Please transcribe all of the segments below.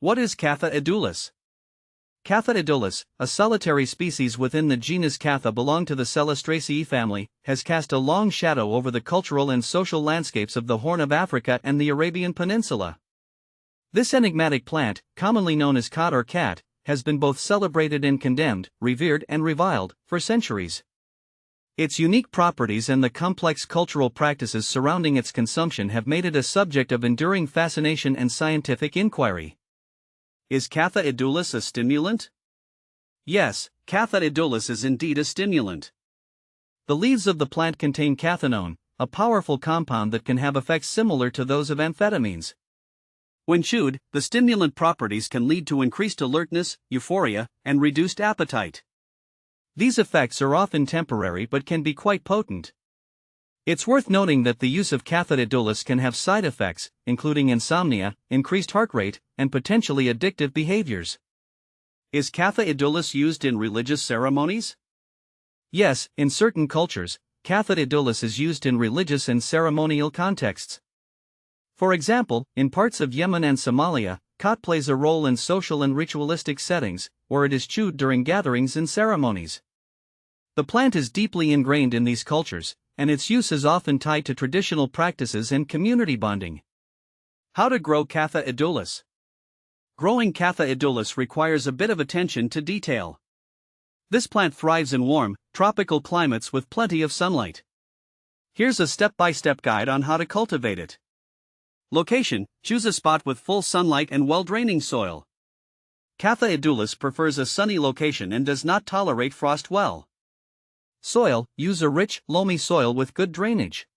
What is Catha edulis? Catha edulis, a solitary species within the genus Catha belong to the Celastraceae family, has cast a long shadow over the cultural and social landscapes of the Horn of Africa and the Arabian Peninsula. This enigmatic plant, commonly known as Khat or Cat, has been both celebrated and condemned, revered and reviled, for centuries. Its unique properties and the complex cultural practices surrounding its consumption have made it a subject of enduring fascination and scientific inquiry. Is Catha edulis a stimulant? Yes, Catha edulis is indeed a stimulant. The leaves of the plant contain cathinone, a powerful compound that can have effects similar to those of amphetamines. When chewed, the stimulant properties can lead to increased alertness, euphoria, and reduced appetite. These effects are often temporary but can be quite potent. It's worth noting that the use of Catha edulis can have side effects, including insomnia, increased heart rate, and potentially addictive behaviors. Is Catha edulis used in religious ceremonies? Yes, in certain cultures, Catha edulis is used in religious and ceremonial contexts. For example, in parts of Yemen and Somalia, Khat plays a role in social and ritualistic settings, where it is chewed during gatherings and ceremonies. The plant is deeply ingrained in these cultures, and its use is often tied to traditional practices and community bonding. How to grow Catha edulis? Growing Catha edulis requires a bit of attention to detail. This plant thrives in warm, tropical climates with plenty of sunlight. Here's a step-by-step guide on how to cultivate it. Location: choose a spot with full sunlight and well-draining soil. Catha edulis prefers a sunny location and does not tolerate frost well. Soil: use a rich, loamy soil with good drainage.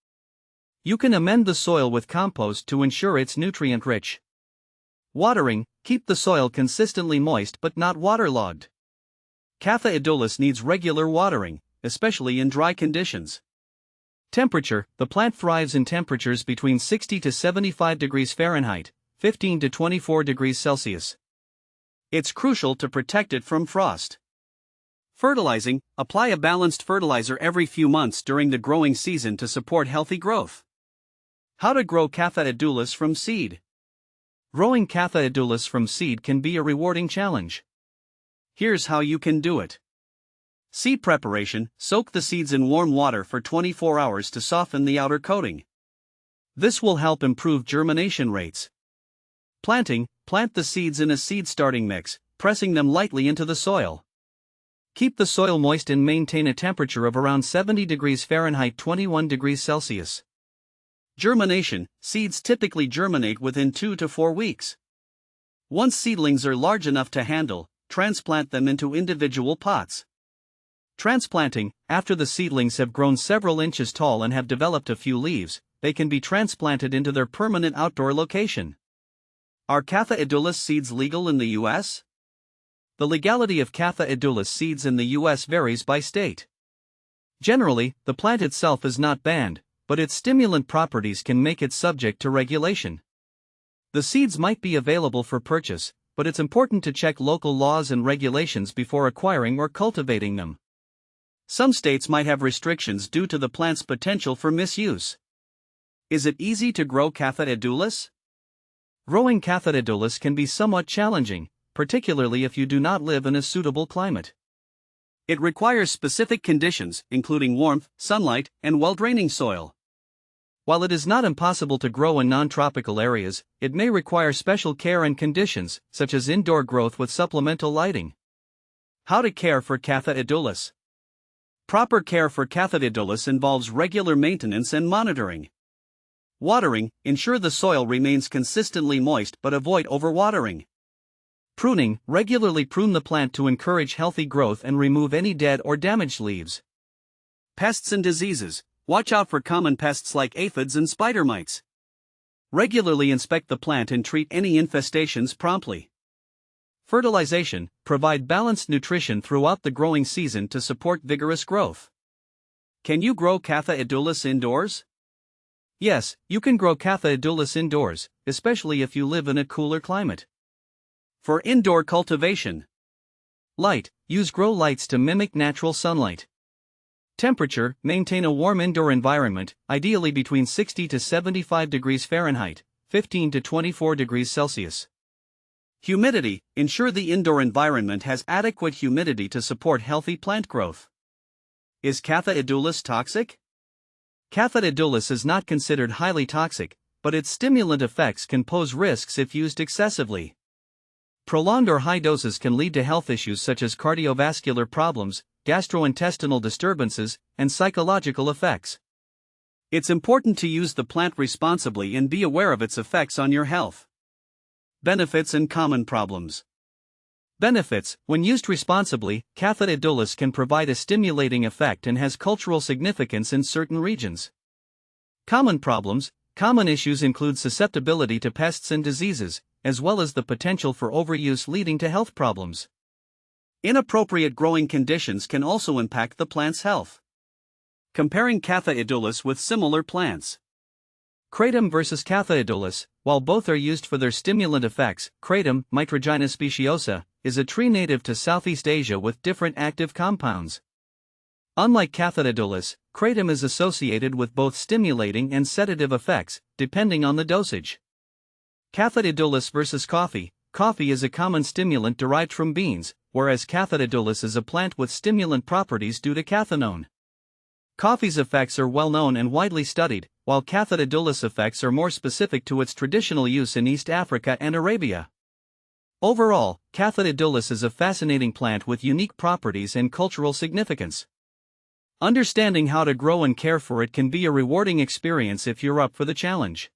You can amend the soil with compost to ensure it's nutrient-rich. Watering: keep the soil consistently moist but not waterlogged. Catha edulis needs regular watering, especially in dry conditions. Temperature: the plant thrives in temperatures between 60 to 75 degrees Fahrenheit, 15 to 24 degrees Celsius. It's crucial to protect it from frost. Fertilizing: apply a balanced fertilizer every few months during the growing season to support healthy growth. How to grow Catha edulis from seed? Growing Catha edulis from seed can be a rewarding challenge. Here's how you can do it. Seed preparation: soak the seeds in warm water for 24 hours to soften the outer coating. This will help improve germination rates. Planting: plant the seeds in a seed starting mix, pressing them lightly into the soil. Keep the soil moist and maintain a temperature of around 70 degrees Fahrenheit 21 degrees Celsius. Germination: seeds typically germinate within 2 to 4 weeks. Once seedlings are large enough to handle, transplant them into individual pots. Transplanting: after the seedlings have grown several inches tall and have developed a few leaves, they can be transplanted into their permanent outdoor location. Are Catha edulis seeds legal in the U.S.? The legality of Catha edulis seeds in the U.S. varies by state. Generally, the plant itself is not banned, but its stimulant properties can make it subject to regulation. The seeds might be available for purchase, but it's important to check local laws and regulations before acquiring or cultivating them. Some states might have restrictions due to the plant's potential for misuse. Is it easy to grow Catha edulis? Growing Catha edulis can be somewhat challenging, particularly if you do not live in a suitable climate. It requires specific conditions, including warmth, sunlight, and well-draining soil. While it is not impossible to grow in non-tropical areas, it may require special care and conditions, such as indoor growth with supplemental lighting. How to care for Catha edulis? Proper care for Catha edulis involves regular maintenance and monitoring. Watering: ensure the soil remains consistently moist but avoid overwatering. Pruning: regularly prune the plant to encourage healthy growth and remove any dead or damaged leaves. Pests and diseases: watch out for common pests like aphids and spider mites. Regularly inspect the plant and treat any infestations promptly. Fertilization: provide balanced nutrition throughout the growing season to support vigorous growth. Can you grow Catha edulis indoors? Yes, you can grow Catha edulis indoors, especially if you live in a cooler climate. For indoor cultivation: light: use grow lights to mimic natural sunlight. Temperature: maintain a warm indoor environment, ideally between 60 to 75 degrees Fahrenheit, 15 to 24 degrees Celsius. Humidity. Ensure the indoor environment has adequate humidity to support healthy plant growth. Is Catha edulis toxic? Catha edulis is not considered highly toxic, but its stimulant effects can pose risks if used excessively. Prolonged or high doses can lead to health issues such as cardiovascular problems, gastrointestinal disturbances, and psychological effects. It's important to use the plant responsibly and be aware of its effects on your health. Benefits and common problems. Benefits. When used responsibly, Catha edulis can provide a stimulating effect and has cultural significance in certain regions. Common problems. Common issues include susceptibility to pests and diseases, as well as the potential for overuse leading to health problems. Inappropriate growing conditions can also impact the plant's health. Comparing Catha edulis with similar plants. Kratom versus Catha edulis. While both are used for their stimulant effects, kratom, Mitragyna speciosa, is a tree native to Southeast Asia with different active compounds. Unlike Catha edulis, kratom is associated with both stimulating and sedative effects, depending on the dosage. Catha edulis versus coffee. Coffee is a common stimulant derived from beans, whereas Catha edulis is a plant with stimulant properties due to cathinone. Coffee's effects are well known and widely studied, while Catha edulis effects are more specific to its traditional use in East Africa and Arabia. Overall, Catha edulis is a fascinating plant with unique properties and cultural significance. Understanding how to grow and care for it can be a rewarding experience if you're up for the challenge.